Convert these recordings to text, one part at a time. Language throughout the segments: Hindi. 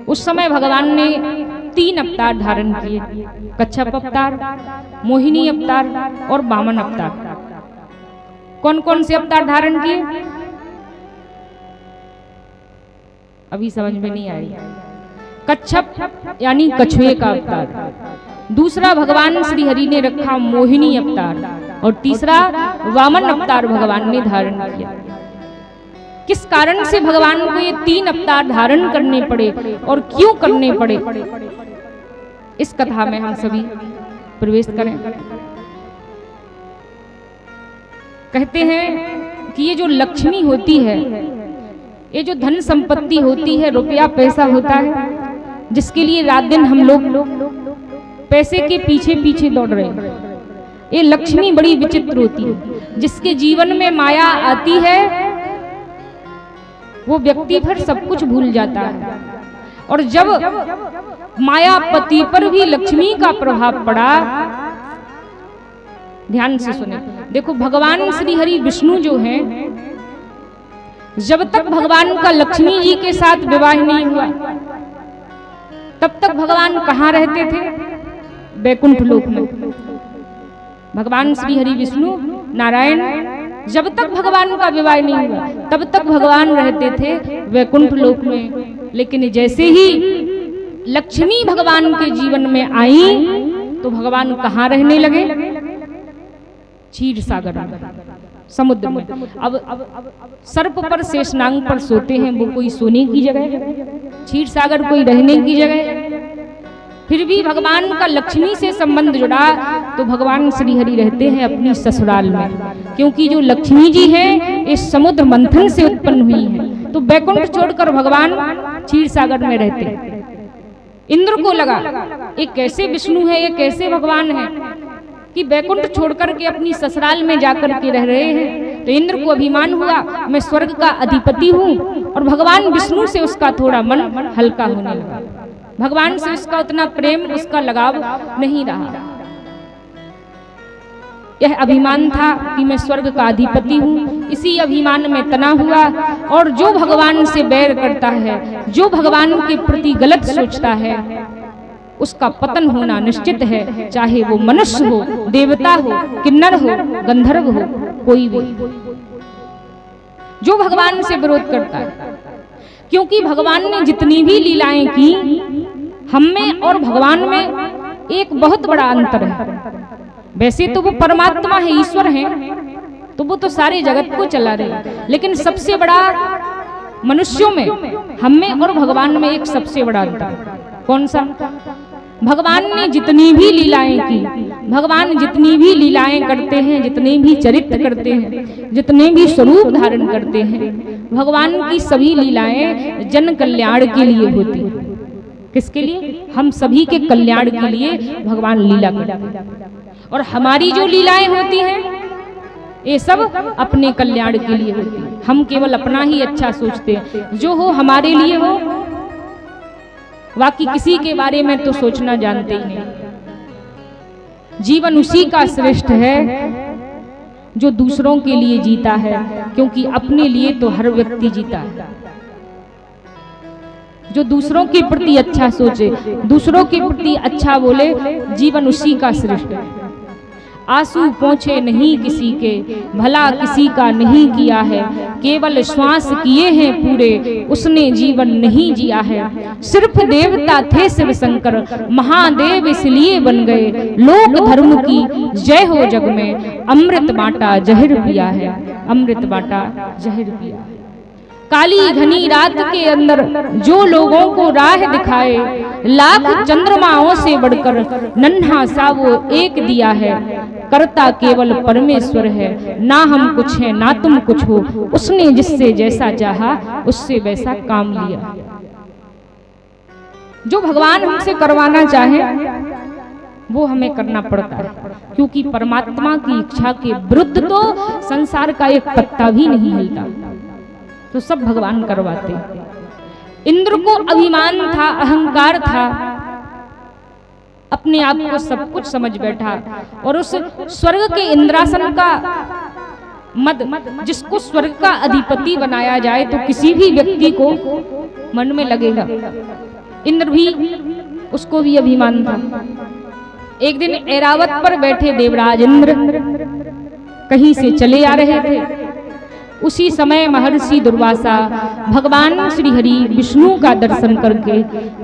उस समय भगवान ने 3 अवतार धारण किए, कच्छप अवतार, मोहिनी अवतार और वामन अवतार। कौन कौन से अवतार धारण किए अभी समझ में नहीं आई। कच्छप यानी कछुए का अवतार, दूसरा भगवान श्री हरि ने रखा मोहिनी अवतार और तीसरा वामन अवतार भगवान ने धारण किया। किस कारण से भगवान को ये 3 अवतार धारण करने पड़े और क्यों करने पड़े, इस कथा में हम सभी प्रवेश करें। कहते हैं कि ये जो लक्ष्मी होती है, ये जो धन संपत्ति होती है, रुपया पैसा होता है, जिसके लिए रात दिन हम लोग पैसे के पीछे पीछे दौड़ रहे हैं, ये लक्ष्मी बड़ी विचित्र होती है। जिसके जीवन में माया आती है वो व्यक्ति फिर सब कुछ भूल जाता है, और जब मायापति पर भी लक्ष्मी का प्रभाव पड़ा, ध्यान से सुने, देखो भगवान श्री हरि विष्णु जो हैं, जब तक भगवान का लक्ष्मी जी के साथ विवाह नहीं हुआ तब तक भगवान कहाँ रहते थे? वैकुंठ लोक में। भगवान श्री हरि विष्णु नारायण जब तक भगवान का विवाह नहीं हुआ तब तक भगवान रहते थे वैकुंठ लोक में। लेकिन जैसे ही लक्ष्मी भगवान के जीवन में आई तो भगवान कहाँ रहने लगे? क्षीर सागर समुद्र में। अब सर्प पर शेषनाग पर सोते हैं, वो कोई सोने की जगह, क्षीर सागर कोई रहने की जगह। फिर भी भगवान का लक्ष्मी से संबंध जुड़ा तो भगवान श्री हरि रहते हैं अपनी ससुराल में, क्योंकि जो लक्ष्मी जी हैं इस समुद्र मंथन से उत्पन्न हुई हैं। तो वैकुंठ छोड़कर भगवान क्षीर सागर में रहते हैं। इंद्र को लगा ये कैसे विष्णु है, ये कैसे भगवान है कि वैकुंठ छोड़कर के अपनी ससुराल में जाकर के रह रहे हैं। तो इंद्र को अभिमान हुआ मैं स्वर्ग का अधिपति हूँ, और भगवान विष्णु से उसका थोड़ा मन हल्का होने लगा। भगवान से उसका उतना प्रेम, उसका लगाव नहीं रहा। यह अभिमान था कि मैं स्वर्ग का अधिपति हूँ, इसी अभिमान में तना हुआ। और जो भगवान से बैर करता है, जो भगवान के प्रति गलत सोचता है, उसका पतन होना निश्चित है, चाहे वो मनुष्य हो, देवता हो, किन्नर हो, गंधर्व हो, कोई भी। जो भगवान से विरोध करता है, क्योंकि भगवान ने जितनी भी लीलाएं की, हम में और भगवान में एक बहुत बड़ा अंतर है। वैसे तो वो परमात्मा है, ईश्वर है, तो वो तो सारे जगत को चला रहे, लेकिन सबसे बड़ा मनुष्यों में, हम में और भगवान में एक सबसे बड़ा अंतर। कौन सा? भगवान ने जितनी भी लीलाएं की, भगवान जितनी भी लीलाएं करते हैं, जितने भी चरित्र करते हैं, जितने भी स्वरूप धारण करते हैं, भगवान की सभी लीलाएं जन कल्याण के लिए होती हैं। किसके लिए? हम सभी के कल्याण के लिए भगवान लीला करते हैं। और हमारी जो लीलाएं होती हैं ये सब अपने कल्याण के लिए होती हैं। हम केवल अपना ही अच्छा सोचते हैं, जो हो हमारे लिए हो, बाकी किसी के बारे में तो सोचना जानते ही नहीं। जीवन उसी का श्रेष्ठ है जो दूसरों के लिए जीता है, क्योंकि अपने लिए तो हर व्यक्ति जीता है। जो दूसरों के प्रति अच्छा सोचे, दूसरों के प्रति अच्छा बोले, जीवन उसी का श्रेष्ठ है। आंसू पहुँचे नहीं किसी के, भला किसी का नहीं किया है, केवल श्वास किए हैं पूरे, उसने जीवन नहीं जिया है। सिर्फ देवता थे शिव शंकर, महादेव इसलिए बन गए, लोक धर्म की जय हो जग में, अमृत बांटा जहर पिया है, अमृत बांटा जहर पिया है। काली घनी रात के अंदर जो लोगों को राह दिखाए, लाख चंद्रमाओं से बढ़कर नन्हा सा वो एक दिया है। करता केवल परमेश्वर है, ना हम कुछ है ना तुम कुछ हो, उसने जिससे जैसा चाहा उससे वैसा काम लिया। जो भगवान हमसे करवाना चाहे वो हमें करना पड़ता है, क्योंकि परमात्मा की इच्छा के विरुद्ध तो संसार का एक पत्ता भी नहीं हिलता, तो सब भगवान करवाते। इंद्र को अभिमान था, अहंकार था, अपने आप को सब कुछ समझ बैठा, और उस स्वर्ग के इंद्रासन का मद, जिसको स्वर्ग का अधिपति बनाया जाए तो किसी भी व्यक्ति को मन में लगेगा। इंद्र भी, उसको भी अभिमान था। एक दिन ऐरावत पर बैठे देवराज इंद्र कहीं से चले आ रहे थे। उसी समय महर्षि दुर्वासा भगवान श्री हरि विष्णु का दर्शन करके,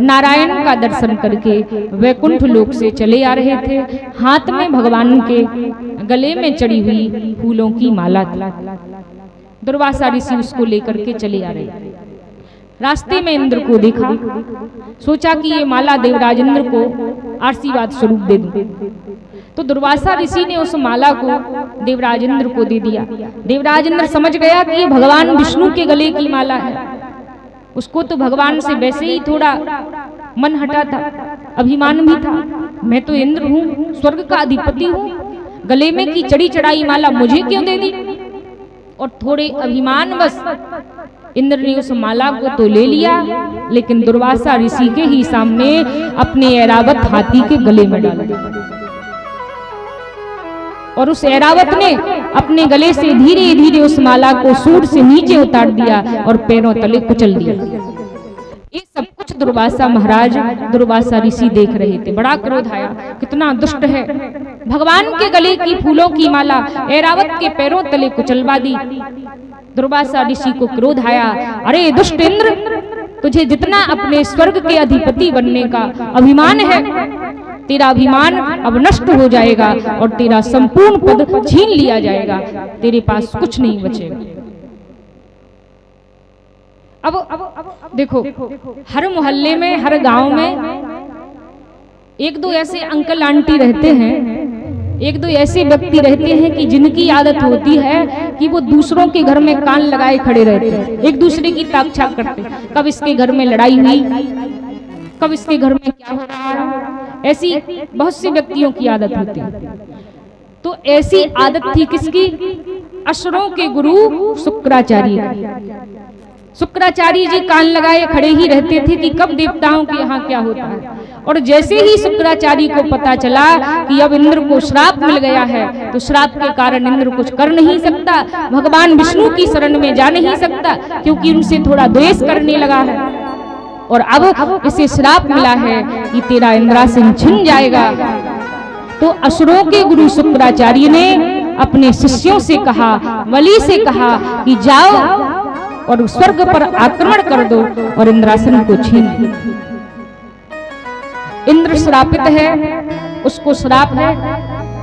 नारायण का दर्शन करके वैकुंठ लोक से चले आ रहे थे। हाथ में भगवान के गले में चढ़ी हुई फूलों की माला थी। दुर्वासा ऋषि उसको लेकर के चले आ रहे थे। रास्ते में इंद्र को देखा, सोचा कि ये माला देवराज इंद्र को आशीर्वाद स्वरूप दे दूं। तो दुर्वासा ऋषि ने उस माला को देवराज इंद्र को दे दिया। देवराज इंद्र समझ गया कि ये भगवान विष्णु के गले की माला है। उसको तो भगवान से वैसे ही थोड़ा मन हटा था, अभिमान भी था। मैं तो इंद्र हूँ, स्वर्ग का अधिपति हूँ, गले में की चढ़ी चढ़ाई माला मुझे क्यों दे दी? और थोड़े अभिमानवश इंद्र ने उस माला को तो ले लिया, लेकिन दुर्वासा ऋषि के ही सामने अपने ऐरावत हाथी के गले में डाल दिया। और उस ऐरावत ने अपने गले से धीरे धीरे उस माला को सूंड से नीचे उतार दिया और पैरों तले कुचल दिया। ये सब कुछ दुर्वासा महाराज, दुर्वासा ऋषि देख रहे थे। बड़ा क्रोध आया, कितना दुष्ट है, भगवान के गले की फूलों की माला ऐरावत के पैरों तले कुचलवा दी। दुर्वासा ऋषि को क्रोध आया, अरे दुष्ट इंद्र, तुझे जितना अपने स्वर्ग के अधिपति बनने का अभिमान है, तेरा अभिमान अब नष्ट हो जाएगा और तेरा संपूर्ण पद छीन लिया जाएगा, तेरे पास कुछ नहीं बचेगा। अब देखो, हर मोहल्ले में, हर गांव में एक दो ऐसे अंकल आंटी रहते हैं, एक दो ऐसे व्यक्ति रहते हैं कि जिनकी आदत होती है कि वो दूसरों के घर में कान लगाए खड़े रहते हैं, एक दूसरे की ताक-झाक करते हैं। कब इसके घर में लड़ाई हुई, कब इसके घर में क्या हो रहा है, ऐसी बहुत से व्यक्तियों की आदत होती है। तो ऐसी आदत थी किसकी? असुरों के गुरु शुक्राचार्य की। शुक्राचार्य जी कान लगाए खड़े ही रहते थे कि कब देवताओं के यहाँ क्या होता है। और जैसे ही शुक्राचार्य को पता चला कि अब इंद्र को श्राप मिल गया है, तो श्राप के कारण इंद्र कुछ कर नहीं सकता, भगवान विष्णु की शरण में जा नहीं सकता, क्योंकि उनसे थोड़ा द्वेष करने लगा है। और अब इसे श्राप मिला है कि तेरा इंद्रासन छिन जाएगा। तो असुरों के गुरु शुक्राचार्य ने अपने शिष्यों से कहा, बलि से कहा कि जाओ और स्वर्ग पर आक्रमण कर दो और इंद्रासन को छीन लो। इंद्र श्रापित है, उसको श्राप है,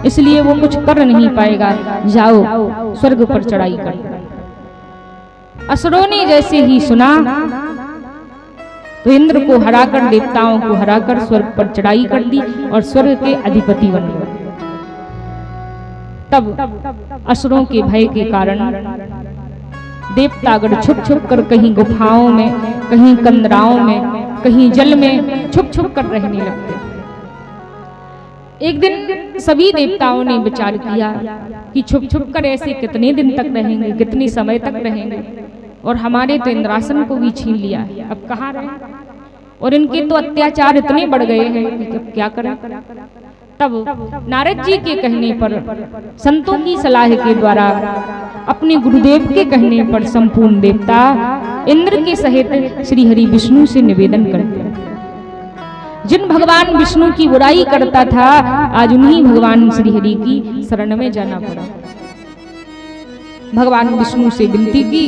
इसलिए वो कुछ कर नहीं पाएगा, जाओ स्वर्ग पर चढ़ाई कर। असुरों ने जैसे ही सुना तो इंद्र को हराकर, देवताओं को हराकर स्वर्ग पर चढ़ाई कर दी और स्वर्ग के अधिपति बन गए। तब असुरों के भय के कारण देवतागण छुप छुप कर कहीं गुफाओं में, कहीं कंदराओं में, कहीं जल में छुप छुप कर रहने लगते। एक दिन सभी देवताओं ने विचार किया कि छुप छुप कर ऐसे कितने दिन तक रहेंगे, कितने समय तक रहेंगे, और हमारे तो इंद्रासन को भी छीन लिया है, अब कहाँ रहे, और इनके तो अत्याचार इतने बढ़ गए हैं कि अब क्या करें। तब नारद जी के कहने पर, संतों की सलाह के द्वारा, अपने गुरुदेव के कहने पर संपूर्ण देवता इंद्र के सहित श्री हरि विष्णु से निवेदन करते हैं। जिन भगवान विष्णु की बुराई करता था, आज उन्हीं भगवान श्री हरि की शरण में जाना पड़ा। भगवान विष्णु से विनती की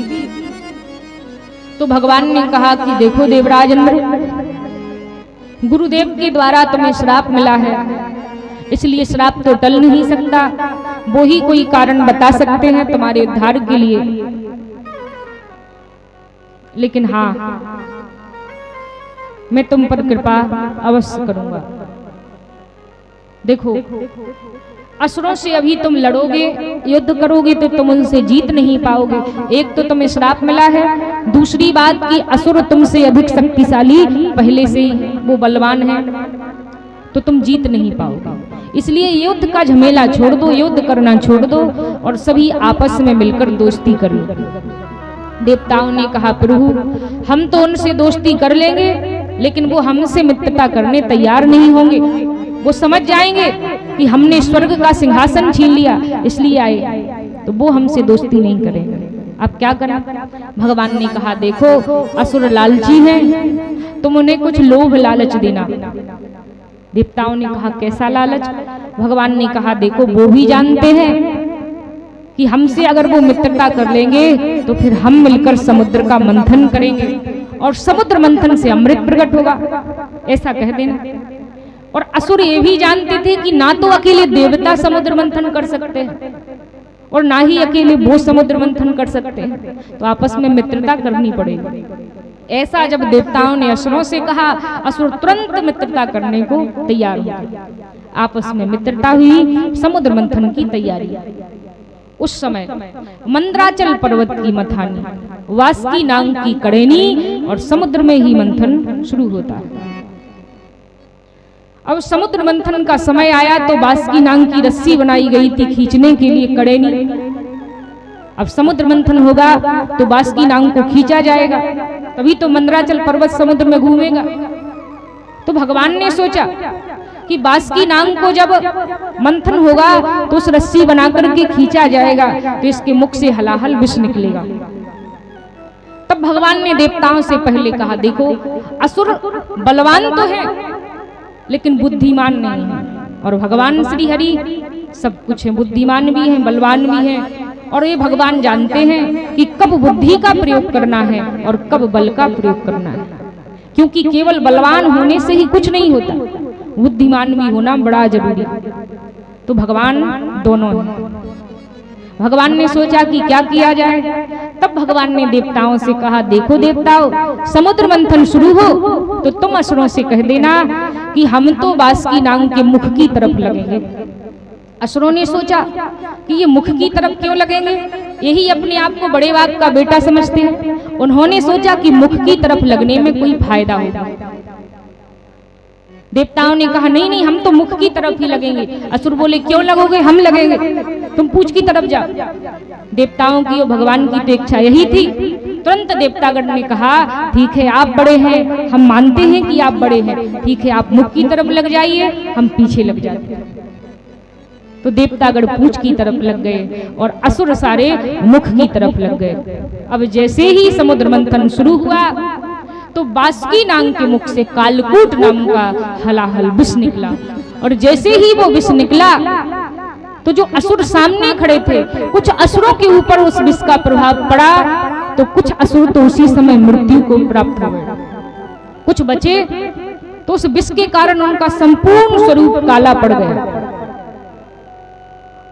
तो भगवान ने कहा कि देखो देवराज इंद्र, गुरुदेव के द्वारा तुम्हें श्राप मिला है, इसलिए श्राप तो टल नहीं सकता, वो ही कोई कारण बता सकते हैं तुम्हारे उद्धार के लिए। लेकिन हाँ, मैं तुम पर कृपा अवश्य करूंगा। देखो, असुरों से अभी तुम लड़ोगे, युद्ध करोगे तो तुम उनसे जीत नहीं पाओगे। एक तो तुम्हें श्राप मिला है, दूसरी बात कि असुर तुमसे अधिक शक्तिशाली पहले से ही, वो बलवान है, तो तुम जीत नहीं पाओगे। इसलिए युद्ध का झमेला छोड़ दो, युद्ध करना छोड़ दो और सभी आपस में मिलकर दोस्ती कर लो। देवताओं ने कहा, प्रभु हम तो उनसे दोस्ती कर लेंगे, लेकिन वो हमसे मित्रता करने तैयार नहीं होंगे। वो समझ जाएंगे कि हमने स्वर्ग का सिंहासन छीन लिया, इसलिए आए। तो वो हमसे दोस्ती नहीं करेंगे। अब क्या करें? भगवान ने कहा देखो असुर लालची हैं, तुम उन्हें कुछ लोभ लालच देना। देवताओं ने कहा कैसा लालच? भगवान ने कहा देखो वो भी जानते हैं कि हमसे अगर वो मित्रता कर लेंगे तो फिर हम मिलकर समुद्र का मंथन करेंगे और समुद्र मंथन से अमृत प्रकट होगा, ऐसा कह देना। और असुर ये भी जानते थे कि ना तो अकेले देवता समुद्र मंथन कर सकते हैं और ना ही अकेले वो समुद्र मंथन कर सकते हैं, तो आपस में मित्रता करनी पड़ेगी। ऐसा जब देवताओं ने असुरों से कहा, असुर तुरंत मित्रता करने को तैयार हो गए। आपस में मित्रता हुई, समुद्र मंथन की तैयारी। उस समय मंद्राचल पर्वत की मथानी, वासुकी नाग की कड़ेनी और समुद्र में ही मंथन शुरू होता है। अब समुद्र मंथन का समय आया तो वासुकी नाग की रस्सी बनाई गई थी खींचने के लिए कड़ेनी। अब समुद्र मंथन होगा तो वासुकी नाग को खींचा जाएगा, तभी तो मंद्राचल पर्वत समुद्र में घूमेगा। तो भगवान ने सोचा कि वासुकी नाग को जब मंथन होगा तो उस रस्सी बना करके खींचा जाएगा तो इसके मुख से हलाहल विष निकलेगा। तब भगवान ने देवताओं से पहले कहा देखो असुर बलवान तो है लेकिन बुद्धिमान नहीं है, और भगवान श्री हरि सब कुछ है, बुद्धिमान भी हैं, बलवान भी हैं, और ये भगवान जानते हैं कि कब बुद्धि का प्रयोग करना है और कब बल का प्रयोग करना है, क्योंकि केवल बलवान होने से ही कुछ नहीं होता, बुद्धिमान भी होना बड़ा जरूरी। तो भगवान दोनों हैं। भगवान ने सोचा कि क्या किया जाए। तब भगवान ने देवताओं से कहा देखो देवताओं, समुद्र मंथन शुरू हो तो तुम असुरों से कह देना कि हम तो वासुकी नाग के मुख की तरफ लगेंगे। असुरों ने सोचा कि ये मुख की तरफ क्यों लगेंगे, यही अपने आप को बड़े बाप का बेटा समझते हैं। उन्होंने सोचा कि मुख की तरफ लगने में कोई फायदा होगा। देवताओं ने कहा नहीं नहीं, हम तो मुख की तरफ ही लगेंगे। असुर बोले क्यों लगोगे, हम लगेंगे, तुम पूछ की तरफ जाओ। देवताओं की और भगवान की तो इच्छा यही थी। तुरंत देवतागण ने कहा ठीक है आप बड़े हैं, हम मानते हैं कि आप बड़े हैं, ठीक है आप मुख की तरफ लग जाइए, हम पीछे लग जाते हैं। तो देवतागण पूछ की तरफ लग गए और असुर सारे मुख की तरफ लग गए। अब जैसे ही समुद्र मंथन शुरू हुआ तो वासुकी नाग के मुख से कालकूट नाम का हलाहल विष निकला, और जैसे ही वो विष निकला तो जो असुर सामने खड़े थे, कुछ असुरों के ऊपर उस विष का प्रभाव पड़ा तो कुछ असुर तो उसी समय मृत्यु को प्राप्त हुए, कुछ बचे तो उस विष के कारण उनका संपूर्ण स्वरूप काला पड़ गया।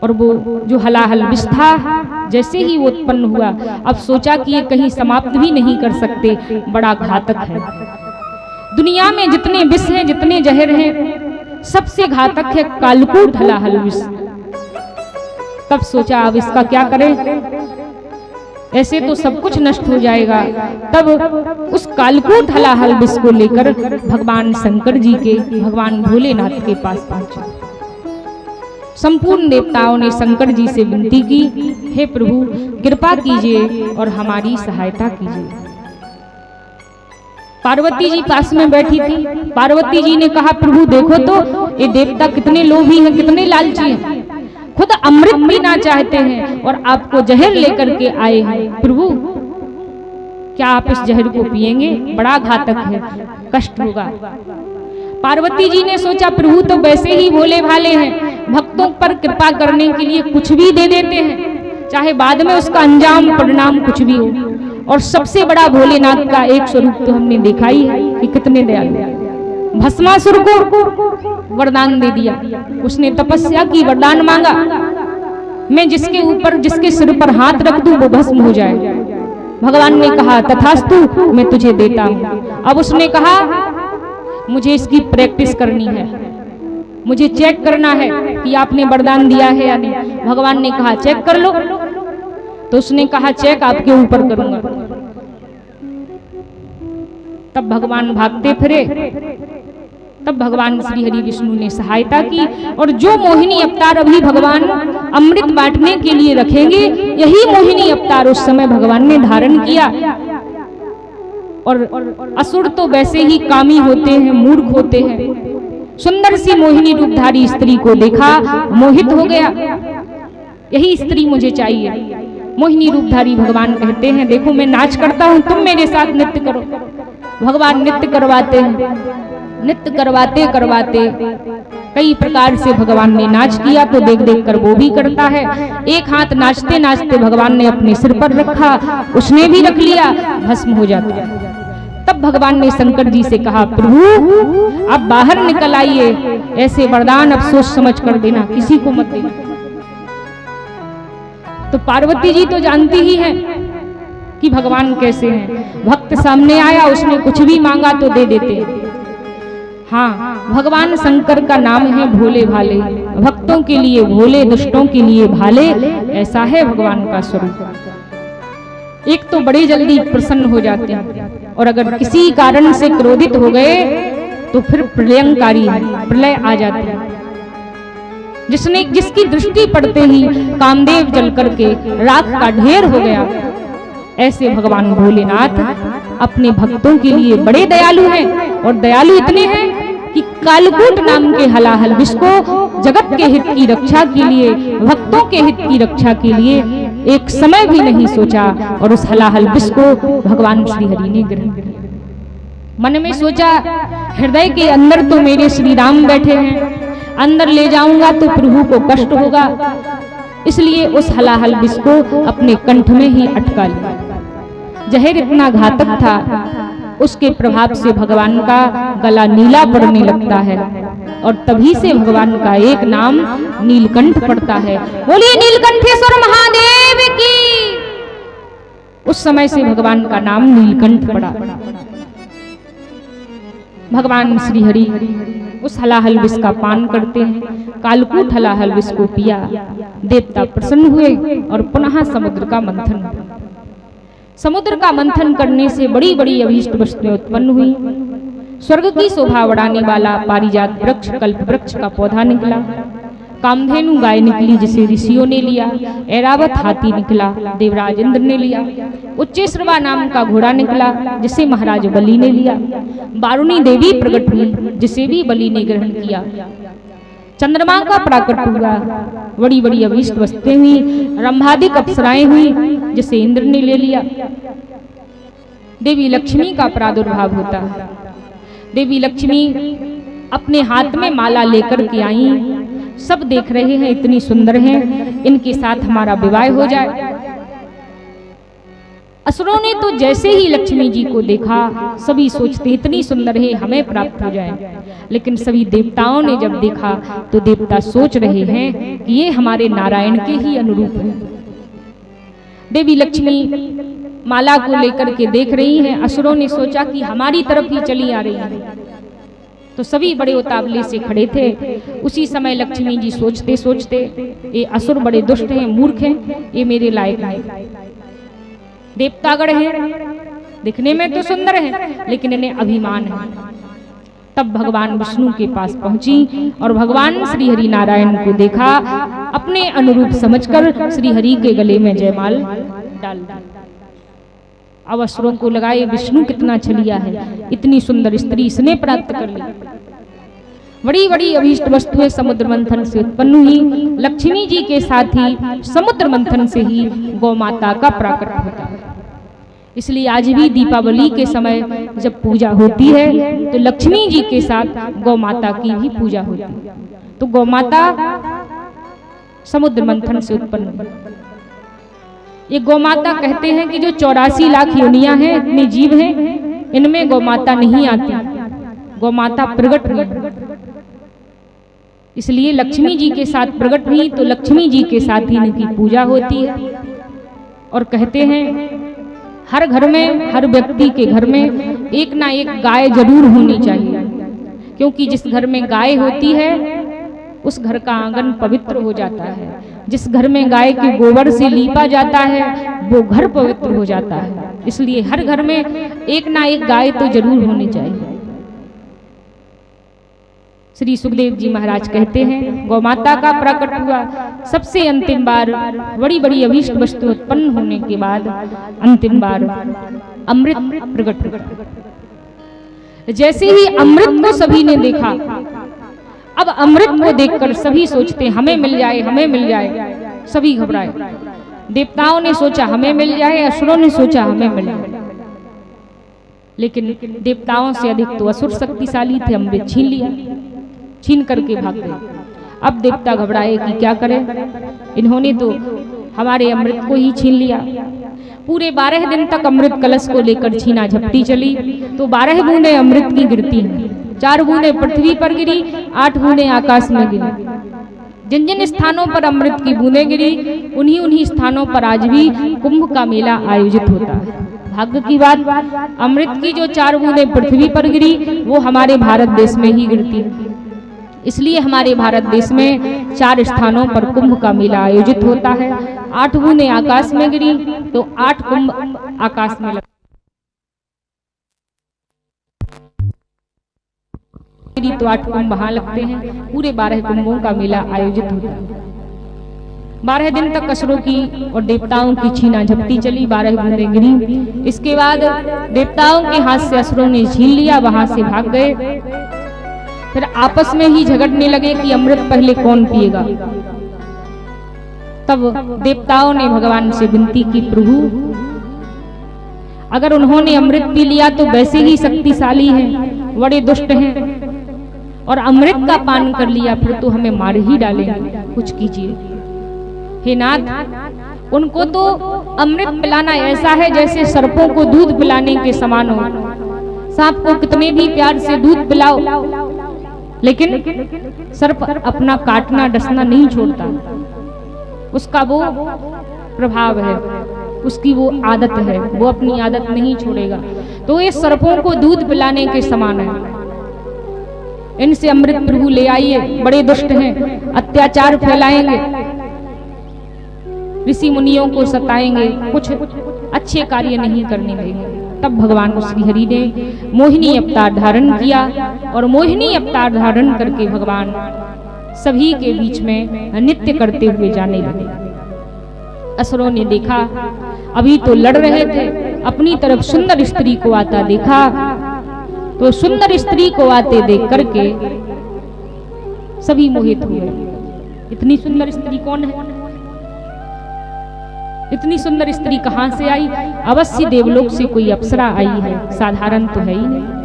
और वो जो हलाहल विष था जैसे ही वो उत्पन्न हुआ, अब सोचा कि ये कहीं समाप्त भी नहीं कर सकते, बड़ा घातक है। दुनिया में जितने विष हैं, जितने जहर हैं, सबसे घातक है कालकूट हलाहल विष। तब सोचा अब इसका क्या करें, ऐसे तो सब कुछ नष्ट हो जाएगा। तब उस कालकूट हलाहल विष को लेकर भगवान शंकर जी के, भगवान भोलेनाथ के पास पहुंचे। संपूर्ण देवताओं ने शंकर जी से विनती की, हे प्रभु कृपा कीजिए और हमारी सहायता कीजिए। पार्वती जी पास में बैठी थी। पार्वती जी ने कहा प्रभु देखो तो ये देवता कितने लोभी हैं, कितने लालची हैं, खुद अमृत पीना चाहते हैं और आपको जहर लेकर के आए हैं। प्रभु क्या आप इस जहर को पिएंगे, बड़ा घातक है, कष्ट होगा। पार्वती जी ने सोचा प्रभु तो वैसे ही भोले भाले हैं, भक्तों पर कृपा करने के लिए कुछ भी दे देते हैं, चाहे बाद में उसका अंजाम परिणाम कुछ भी हो। और सबसे बड़ा भोलेनाथ का एक स्वरूप तो हमने देखा ही है कि कितने दयालु। भस्मासुर को वरदान दे दिया, उसने तपस्या की, वरदान मांगा मैं जिसके ऊपर, जिसके सिर पर हाथ रख दूं वो भस्म हो जाए। भगवान ने कहा तथास्तु, मैं तुझे देता हूं। अब उसने कहा मुझे इसकी प्रैक्टिस करनी है, मुझे चेक करना है कि आपने वरदान दिया है या नहीं। भगवान ने कहा चेक कर लो, तो उसने कहा चेक आपके ऊपर करूंगा। तब भगवान भागते फिरे। तब भगवान श्री हरि विष्णु ने सहायता की, और जो मोहिनी अवतार अभी भगवान अमृत बांटने के लिए रखेंगे, यही मोहिनी अवतार उस समय भगवान ने धारण किया। और असुर तो वैसे ही कामी होते हैं, मूर्ख होते हैं। सुंदर सी मोहिनी रूपधारी स्त्री को देखा, मोहित हो गया। यही स्त्री मुझे चाहिए। मोहिनी रूपधारी भगवान कहते हैं देखो मैं नाच करता हूं, तुम मेरे साथ नृत्य करो। भगवान नृत्य करवाते हैं। नृत्य करवाते करवाते कई प्रकार से भगवान ने नाच किया तो देख देख कर वो भी करता है। एक हाथ नाचते नाचते भगवान ने अपने सिर पर रखा, उसने भी रख लिया, भस्म हो जाता है। तब भगवान ने शंकर जी से कहा प्रभु आप बाहर निकल आइए, ऐसे वरदान अब सोच समझ कर देना, किसी को मत देना। तो पार्वती जी तो जानती ही है कि भगवान कैसे हैं। भक्त सामने आया, उसने कुछ भी मांगा तो दे देते। हाँ, भगवान शंकर का नाम है भोले भाले, भक्तों के लिए भोले, दुष्टों के लिए भाले, ऐसा है भगवान का स्वरूप। एक तो बड़े जल्दी प्रसन्न हो जाते हैं और अगर किसी कारण से क्रोधित हो गए तो फिर प्रलयंकारी प्रलय आ जाती है। जिसकी दृष्टि पड़ते ही कामदेव जल करके राख का ढेर हो गया। ऐसे भगवान भोलेनाथ अपने भक्तों के लिए बड़े दयालु हैं और दयालु इतने हैं कि कालकूट नाम के हलाहल विष को जगत के हित की रक्षा के लिए, भक्तों के हित की रक्षा के लिए एक समय भी नहीं सोचा और उस हलाहल विष को भगवान श्री हरि ने ग्रहण किया। मन में सोचा हृदय के अंदर तो मेरे श्री राम बैठे हैं, अंदर ले जाऊंगा तो प्रभु को कष्ट होगा, इसलिए उस हलाहल विष को अपने कंठ में ही अटका लिया। जहर इतना घातक था, उसके प्रभाव से भगवान का गला नीला पड़ने लगता है और तभी से भगवान का एक नाम नीलकंठ पड़ता है। बोलिए नीलकंठेश्वर महादेव की। उस समय से भगवान का नाम नीलकंठ पड़ा। भगवान श्री हरि उस हलाहल विष का पान करते हैं, कालकूट हलाहल विष को पिया, देवता प्रसन्न हुए और पुनः समुद्र का मंथन। समुद्र का मंथन करने से बड़ी बड़ी अभीष्ट वस्तुएं उत्पन्न हुई। स्वर्ग की शोभा बढ़ाने वाला पारिजात वृक्ष, कल्प वृक्ष का पौधा निकला, कामधेनु गाय निकली जिसे ऋषियों ने लिया, ऐरावत हाथी निकला देवराज इंद्र ने लिया, उच्चेश्रवा नाम का घोड़ा निकला जिसे महाराज बलि ने लिया, वारुणी देवी प्रकट हुई जिसे भी बलि ने ग्रहण किया, चंद्रमा का प्राकट हुआ, बड़ी बड़ी अभीष्ट वस्तुएं हुई, रंभादिक अप्सराएं हुई जिसे इंद्र ने ले लिया। देवी लक्ष्मी का प्रादुर्भाव होता है। देवी लक्ष्मी अपने हाथ में माला लेकर के आई, सब देख रहे हैं इतनी सुंदर हैं, इनके साथ हमारा विवाह हो जाए। असुरों ने तो जैसे ही लक्ष्मी जी को देखा सभी सोचते इतनी सुंदर है हमें प्राप्त हो जाए, लेकिन सभी देवताओं ने जब देखा तो देवता सोच रहे हैं कि ये हमारे नारायण के ही अनुरूप है। देवी लक्ष्मी माला को लेकर के देख रही हैं, असुरों ने सोचा कि हमारी तरफ ही चली आ रही है, तो सभी बड़े उतावले से खड़े थे। उसी समय लक्ष्मी जी सोचते सोचते ये असुर बड़े दुष्ट हैं, मूर्ख हैं, ये मेरे लायक नहीं, देवतागण हैं, दिखने में तो सुंदर हैं लेकिन इन्हें अभिमान है। तब भगवान विष्णु के पास पहुंची और भगवान श्री हरि नारायण को देखा, अपने अनुरूप समझकर श्री हरि के गले में जयमाल डाल दी। अब असुरों को लगा ये विष्णु कितना छलिया है, इतनी सुंदर स्त्री इसने प्राप्त कर ली। बड़ी बड़ी अभीष्ट वस्तुएं समुद्र मंथन से उत्पन्न हुई। लक्ष्मी जी के साथ ही समुद्र मंथन से ही गौ माता का प्राकट होता है। इसलिए आज भी दीपावली के समय जब पूजा होती है तो लक्ष्मी जी के साथ गौ माता की भी पूजा होती है। तो गौ माता समुद्र मंथन से उत्पन्न हुई। ये गौ माता कहते हैं कि जो 84 लाख योनियां हैं, इतने जीव हैं, इनमें गौ माता नहीं आती, गौ माता प्रकट हुई। इसलिए लक्ष्मी जी के साथ प्रकट हुई तो लक्ष्मी जी के साथ ही इनकी पूजा होती है। और कहते हैं हर घर में, हर व्यक्ति के घर में एक ना एक गाय जरूर होनी चाहिए, क्योंकि जिस घर में गाय होती है उस घर का आंगन पवित्र हो जाता है। जिस घर में गाय के गोबर से लीपा जाता है वो घर पवित्र हो जाता है। इसलिए हर घर में एक ना एक गाय तो जरूर होनी चाहिए। श्री सुखदेव जी महाराज कहते हैं गौ माता का प्रकट हुआ, सबसे अंतिम बार बड़ी बड़ी अभीष्ट वस्तु उत्पन्न होने के बाद अंतिम बार अमृत प्रकट हुआ। जैसे ही अमृत को सभी ने देखा, अब अमृत को देखकर सभी सोचते हमें मिल जाए, हमें मिल जाए। सभी घबराए। देवताओं ने सोचा हमें मिल जाए, असुरों ने सोचा हमें मिल जाए, लेकिन देवताओं से अधिक तो असुर शक्तिशाली थे। अमृत छीन लिया, छीन करके भाग गए। अब देवता घबराए कि क्या करें, इन्होंने तो हमारे अमृत को ही छीन लिया। पूरे 12 दिन तक अमृत कलश को लेकर छीना झपटी चली, तो 12 बूंदें अमृत की गिरती हैं। 4 बूंदें पृथ्वी पर गिरी, 8 बूंदें आकाश में गिरी। जिन जिन स्थानों पर अमृत की बूंदें गिरी, उन्हीं स्थानों पर आज भी कुंभ का मेला आयोजित होता है। भाग्य की बात, अमृत की जो 4 बूंदें पृथ्वी पर गिरी, वो हमारे भारत देश में ही गिरती है। इसलिए हमारे भारत देश में 4 स्थानों पर कुंभ का मेला आयोजित होता है। 8 बूंदें आकाश में गिरी तो 8 कुंभ आकाश में गिरी तो 8 कुंभ वहां लगते हैं। पूरे 12 कुंभों का मेला आयोजित होता है। 12 दिन तक असुरों की और देवताओं की छीना झपटी चली, 12 बूंदें गिरी। इसके बाद देवताओं के हाथ से असुरों ने छीन लिया, वहां से भाग गए। फिर आपस में ही झगड़ने लगे कि अमृत पहले कौन पिएगा। तब देवताओं ने भगवान से विनती की, प्रभु अगर उन्होंने अमृत पी लिया तो वैसे ही शक्तिशाली हैं, बड़े दुष्ट हैं, और अमृत का पान कर लिया फिर तो हमें मार ही डालेंगे, कुछ कीजिए। हे नाथ, उनको तो अमृत पिलाना ऐसा है जैसे सर्पों को दूध पिलाने के समान हो। सांप को कितने भी प्यार से दूध पिलाओ, लेकिन सर्प अपना काटना डसना नहीं छोड़ता। उसका वो प्रभाव है, उसकी वो आदत है, वो अपनी आदत नहीं छोड़ेगा। तो ये सर्पों को दूध पिलाने के समान है। इनसे अमृत प्रभु ले आइए, बड़े दुष्ट हैं, अत्याचार फैलाएंगे, ऋषि मुनियों को सताएंगे, कुछ अच्छे कार्य नहीं करने देंगे। तब भगवान श्री हरि ने मोहिनी अवतार धारण किया, और मोहिनी अवतार धारण करके भगवान सभी के बीच में नृत्य करते हुए जाने लगे। असुरों ने देखा, अभी तो लड़ रहे थे, अपनी तरफ सुंदर स्त्री को आता देखा, तो सुंदर स्त्री को आते देख करके सभी मोहित हुए। इतनी सुंदर स्त्री कौन है, इतनी सुंदर स्त्री कहां से आई? अवश्य देवलोक से कोई अप्सरा आई है, साधारण तो है ही नहीं।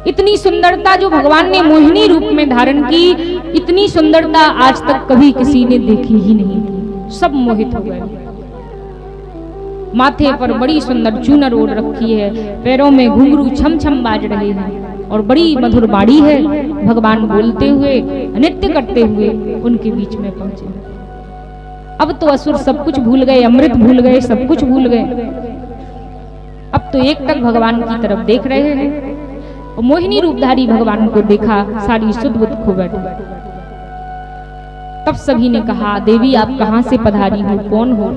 इतनी सुंदरता जो भगवान ने मोहिनी रूप में धारण की, इतनी सुंदरता आज तक कभी किसी ने देखी ही नहीं थी। सब मोहित हो गए। माथे पर बड़ी सुंदर चूनर ओढ़ रखी है, पैरों में घुंघरू छम छम बाज रहे हैं, और बड़ी मधुर बाड़ी है। भगवान बोलते हुए, नृत्य करते हुए उनके बीच में पहुंचे। अब तो असुर सब कुछ भूल गए, अमृत भूल गए, सब कुछ भूल गए। अब तो एक टक भगवान की तरफ देख रहे हैं, और मोहिनी रूपधारी भगवान को देखा, सारी सुध बुध खो बैठी। तब सभी ने कहा, देवी आप कहां से पधारी हो, कौन हो?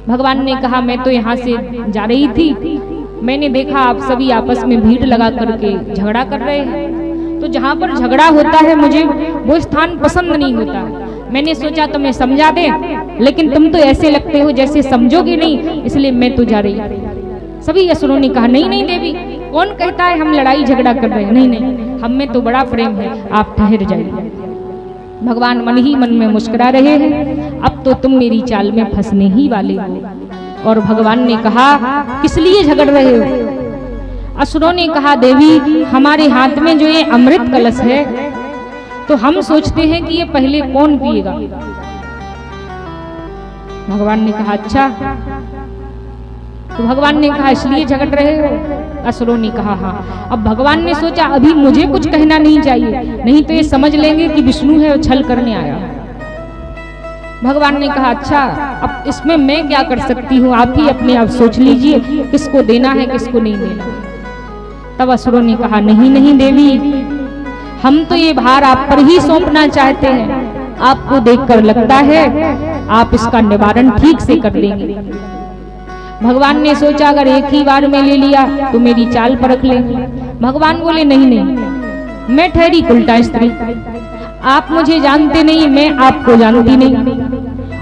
भगवान ने कहा, मैं तो यहाँ से जा रही थी, मैंने देखा आप सभी आपस में भीड़ लगा करके झगड़ा कर रहे हैं, तो जहाँ पर झगड़ा होता है मुझे वो स्थान पसंद नहीं होता। मैंने सोचा तुम्हें समझा दे, लेकिन तुम तो ऐसे लगते हो जैसे समझोगे नहीं, इसलिए मैं तो जा रही। सभी असुरों ने कहा, नहीं नहीं देवी, कौन कहता है हम लड़ाई झगड़ा कर रहे हैं, नहीं नहीं, हम में तो बड़ा प्रेम है, आप ठहर जाइए। भगवान मन ही मन में मुस्कुरा रहे हैं, अब तो तुम मेरी चाल में फंसने ही वाले हो। और भगवान ने कहा, किस लिए झगड़ रहे हो? असुरों ने कहा, देवी हमारे हाथ में जो ये अमृत कलश है, तो हम सोचते हैं कि ये पहले कौन पिएगा। भगवान ने कहा, अच्छा। तो भगवान ने कहा, इसलिए झगड़ रहे हो? असुरों ने कहा, हाँ। अब भगवान ने सोचा, अभी मुझे कुछ कहना नहीं चाहिए, नहीं तो ये समझ लेंगे कि विष्णु है और छल करने आया। भगवान ने कहा, अच्छा, अब इसमें मैं क्या कर सकती हूँ, आप ही अपने आप सोच लीजिए किसको देना है किसको नहीं देना। तब असुरों ने कहा, नहीं नहीं देवी, हम तो ये भार आप पर ही सौंपना चाहते हैं, आपको देखकर लगता है आप इसका निवारण ठीक से कर देंगे। भगवान ने सोचा, अगर एक ही बार में ले लिया तो मेरी चाल परख लेंगे। भगवान बोले, नहीं नहीं, मैं ठहरी उल्टा स्त्री, आप मुझे जानते नहीं, मैं आपको जानती नहीं,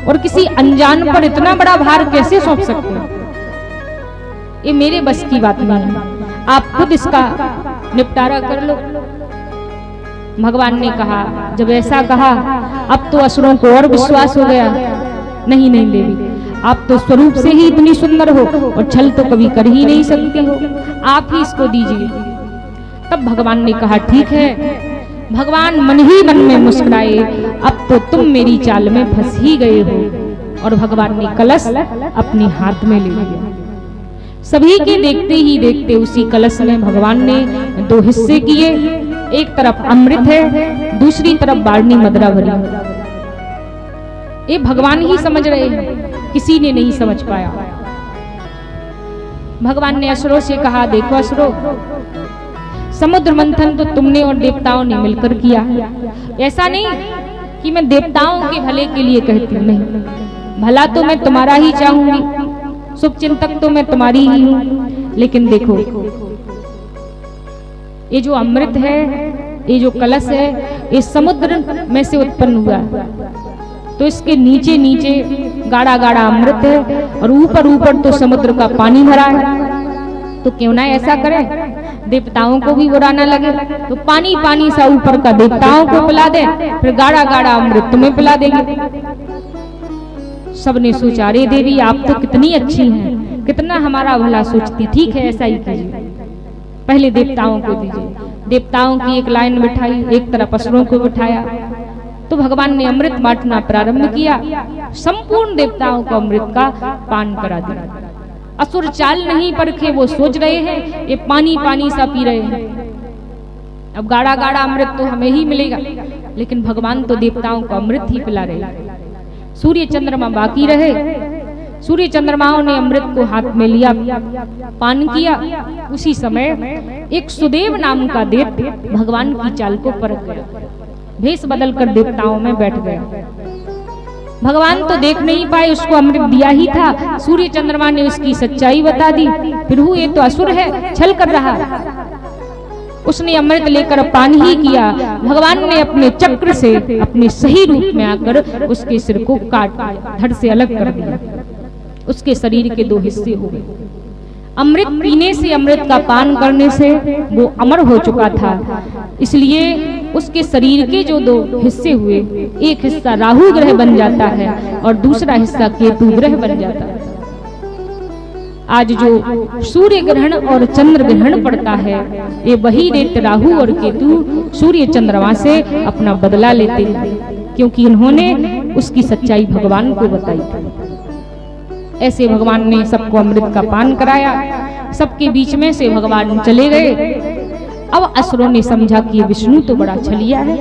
और किसी अनजान पर इतना बड़ा भार कैसे सौंप सकते हैं, ये मेरे बस की बात नहीं है, आप खुद इसका निपटारा कर लो। भगवान ने कहा, जब ऐसा कहा अब तो असुरों को और विश्वास हो गया, नहीं नहीं देवी, आप तो स्वरूप से ही इतनी सुंदर हो और छल तो कभी कर ही नहीं सकती हो, आप ही इसको दीजिए। तब भगवान ने कहा ठीक है। भगवान मन ही मन में मुस्कुराए, अब तो तुम मेरी चाल में फंस ही गए हो। और भगवान ने कलश अपने हाथ में ले लिया। सभी के देखते ही देखते उसी कलश में भगवान ने दो हिस्से किए, एक तरफ अमृत है, दूसरी तरफ बारनी मदरा भरी। ये भगवान ही समझ रहे हैं, किसी ने नहीं समझ पाया। भगवान ने असुरों से कहा, देखो असुरों, समुद्र मंथन तो तुमने और देवताओं ने मिलकर किया। ऐसा नहीं कि मैं देवताओं के भले के लिए कहती हूँ, नहीं, भला तो मैं तुम्हारा ही चाहूंगी, शुभ चिंतक तो मैं तुम्हारी ही हूं। लेकिन देखो, ये जो अमृत है, ये जो कलश है, ये समुद्र में से उत्पन्न हुआ, तो इसके नीचे नीचे गाढ़ा गाढ़ा अमृत है और ऊपर ऊपर तो समुद्र का पानी भरा है। तो क्यों ना ऐसा करें, देवताओं को भी बुरा ना लगे, तो पानी पानी सा ऊपर का देवताओं को पिला दे, फिर गाढ़ा गाढ़ा अमृत तुम्हें पिला देंगे। सबने सोचा, अरे देवी आप तो कितनी अच्छी हैं, कितना हमारा भला सोचती, ठीक है ऐसा ही कीजिए, पहले देवताओं को दीजिए। देवताओं की एक लाइन बिठाई, एक तरफ असुरों को बिठाया। तो भगवान ने अमृत बांटना प्रारंभ किया, संपूर्ण देवताओं को अमृत का पान करा दिया। असुर चाल नहीं परखे, वो सोच रहे हैं ये पानी पानी सा पी रहे हैं, अब गाढ़ा गाढ़ा अमृत तो हमें ही मिलेगा, लेकिन भगवान तो देवताओं को अमृत ही पिला रहे। सूर्य चंद्रमा बाकी रहे, सूर्य चंद्रमाओं ने अमृत को हाथ में लिया, पान किया। उसी समय एक सुदेव नाम का दैत्य भगवान की चाल को परख गया, भेष बदलकर देवताओं में बैठ गया। भगवान तो देख नहीं पाए, उसको अमृत दिया ही था, सूर्य चंद्रमा ने उसकी सच्चाई बता दी, फिर ये तो असुर है, छल कर रहा है। उसने अमृत लेकर पान ही किया। भगवान ने अपने चक्र से अपने सही रूप में आकर उसके सिर को काट दिया, धड़ से अलग कर दिया। उसके शरीर के दो हिस्से हो गए। अमृत पीने से, अमृत का पान करने से वो अमर हो चुका था, इसलिए उसके शरीर के जो दो हिस्से हुए, एक हिस्सा राहु ग्रह बन जाता है और दूसरा हिस्सा केतु ग्रह बन जाता है। आज जो सूर्य ग्रहण और चंद्र ग्रहण पड़ता है, ये वही दैत्य राहु और केतु सूर्य चंद्रमा से अपना बदला लेते हैं, क्योंकि इन्होंने उसकी सच्चाई भगवान को बताई थी। ऐसे भगवान ने सबको अमृत का पान कराया, सबके बीच में से भगवान चले गए। अब असुरों ने समझा कि विष्णु तो बड़ा छलिया है।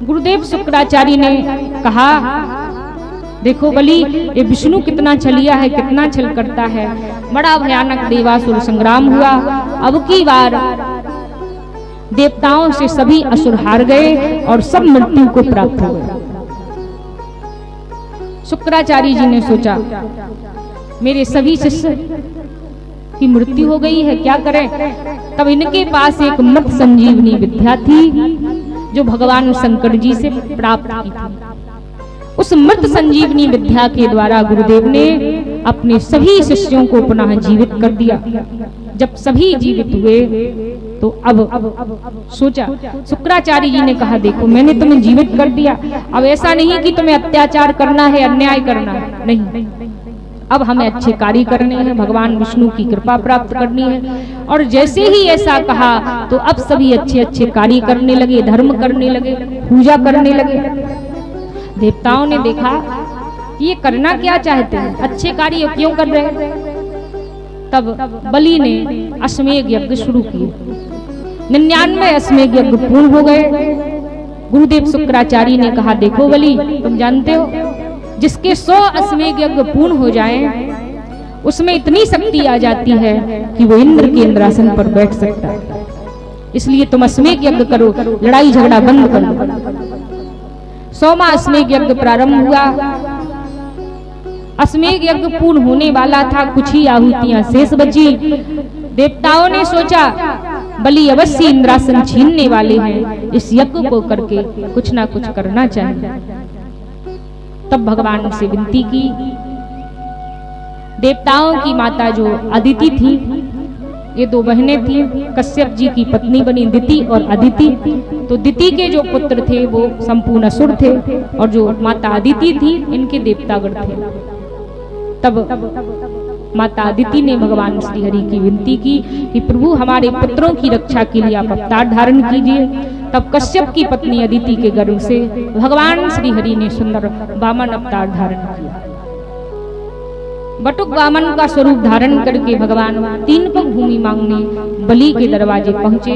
गुरुदेव शुक्राचार्य ने कहा, देखो बलि, ये विष्णु कितना छलिया है, कितना छल करता है। बड़ा भयानक देवासुर संग्राम हुआ। अब की बार देवताओं से सभी असुर हार गए और सब मृत्यु को प्राप्त हो गए। शुक्राचार्य जी ने सोचा, मेरे सभी शिष्य की मृत्यु हो गई है, क्या करें। तब इनके पास एक मृत संजीवनी विद्या थी जो भगवान शंकर जी से प्राप्त की थी। उस मृत संजीवनी विद्या के द्वारा गुरुदेव ने अपने सभी शिष्यों को पुनः जीवित कर दिया। जब सभी जीवित हुए तो अब सोचा, शुक्राचार्य जी ने कहा, देखो मैंने तुम्हें जीवित कर दिया, अब ऐसा नहीं कि तुम्हें अत्याचार करना है, अन्याय करना है, नहीं, अब हमें अच्छे कार्य करने हैं, भगवान विष्णु की कृपा प्राप्त करनी है। और जैसे ही ऐसा कहा तो अब सभी अच्छे अच्छे कार्य करने लगे, धर्म करने लगे, पूजा करने लगे। देवताओं ने देखा ये करना क्या चाहते हैं, अच्छे कार्य क्यों कर रहे हैं। तब बलि ने अश्वमेध यज्ञ शुरू किए। 99 अश्वमेध यज्ञ पूर्ण हो गए। गुरुदेव शुक्राचार्य ने कहा, देखो बलि, तुम जानते हो जिसके 100 अश्वमेध यज्ञ पूर्ण हो जाएं, उसमें इतनी शक्ति आ जाती है कि वो इंद्र के इंद्रासन पर बैठ सकता है। इसलिए तुम अश्वमेध यज्ञ करो, लड़ाई झगड़ा बंद करो। 100वां अश्वमेध यज्ञ प्रारंभ हुआ। अश्वमेध यज्ञ पूर्ण होने वाला था, कुछ ही आहुतियां शेष बची। देवताओं ने सोचा, बलि अवश्य इंद्रासन छीनने वाले हैं, इस यज्ञ को करके कुछ ना कुछ करना चाहिए। तब भगवान से विनती की। देवताओं की माता जो अदिति थी, ये दो बहनें थी, कश्यप जी की पत्नी बनी दिति और अदिति। तो दिति के जो पुत्र थे वो संपूर्ण असुर थे और जो माता अदिति थी इनके देवतागण थे। तब माता अदिति ने भगवान श्री हरि की विनती की कि प्रभु हमारे पुत्रों की रक्षा के लिए आप अवतार धारण कीजिए। तब कश्यप की पत्नी अदिति के गर्भ से भगवान श्री हरि ने सुंदर वामन अवतार धारण किया। बटुक वामन का स्वरूप धारण करके भगवान तीन पग भूमि मांगने बलि के दरवाजे पहुंचे